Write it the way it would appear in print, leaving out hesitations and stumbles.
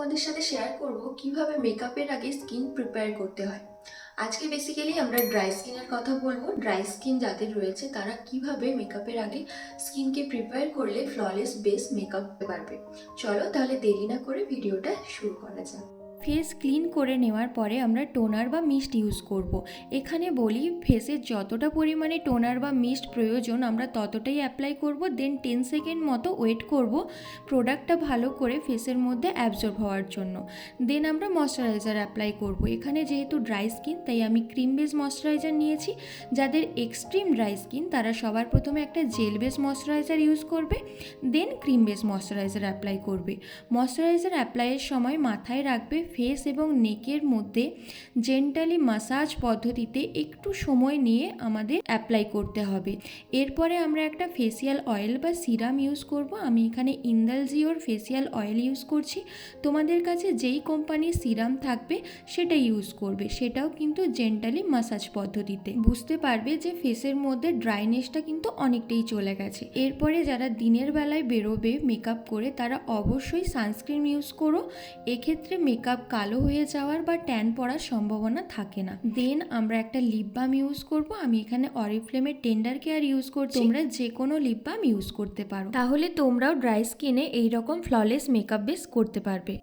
তোমাদের সাথে শেয়ার করব কিভাবে মেকআপের আগে স্কিন প্রিপেয়ার করতে হয়। আজকে বেসিক্যালি আমরা ড্রাই স্কিনের কথা বলবো। ড্রাই স্কিন যাদের রয়েছে তারা কিভাবে মেকআপের আগে স্কিনকে প্রিপেয়ার করলে ফ্ললেস বেস মেকআপ করতে পারবে। চলো তাহলে দেরি না করে ভিডিওটা শুরু করা যাক। ফেস ক্লিন করে নেওয়ার পরে আমরা টোনার বা মিস্ট ইউজ করব। এখানে বলি ফেসের যতটা পরিমাণে টোনার বা মিস্ট প্রয়োজন আমরা ততটাই অ্যাপ্লাই করব, দেন 10 সেকেন্ড মতো ওয়েট করব প্রোডাক্টটা ভালো করে ফেসের মধ্যে অ্যাবজর্ব হওয়ার জন্য। দেন আমরা ময়শ্চারাইজার অ্যাপ্লাই করব। এখানে যেহেতু ড্রাই স্কিন তাই আমি ক্রিম বেস ময়শ্চারাইজার নিয়েছি। যাদের এক্সট্রিম ড্রাই স্কিন তারা সবার প্রথমে একটা জেল বেস ময়শ্চারাইজার ইউজ করবে, দেন ক্রিম বেস ময়শ্চারাইজার অ্যাপ্লাই করবে। ময়শ্চারাইজার অ্যাপ্লাইয়ের সময় মাথায় রাখবে ফেস এবং নেকের মধ্যে জেন্টালি মাসাজ পদ্ধতিতে একটু সময় নিয়ে আমাদের অ্যাপ্লাই করতে হবে। এরপরে আমরা একটা ফেসিয়াল অয়েল বা সিরাম ইউজ করব। আমি এখানে ইন্দালজিওর ফেসিয়াল অয়েল ইউজ করছি। তোমাদের কাছে যেই কোম্পানির সিরাম থাকবে সেটা ইউজ করবে, সেটাও কিন্তু জেন্টালি মাসাজ পদ্ধতিতে। বুঝতে পারবে যে ফেসের মধ্যে ড্রাইনেসটা কিন্তু অনেকটাই চলে গেছে। এরপরে যারা দিনের বেলায় বেরোবে মেকআপ করে তারা অবশ্যই সানস্ক্রিন ইউজ করো। এক্ষেত্রে মেকআপ কালো হয়ে যাওয়ার বা ট্যান পড়ার সম্ভাবনা থাকে না। দেন আমরা একটা লিপ বাম ইউজ করব। আমি এখানে অরিফ্লেমের টেন্ডার কেয়ার ইউজ করছি। তোমরা যে কোনো লিপ বাম ইউজ করতে পারো, তাহলে তোমরাও ড্রাই স্কিনে এইরকম ফ্ললেস মেকআপ বেস করতে পারবে।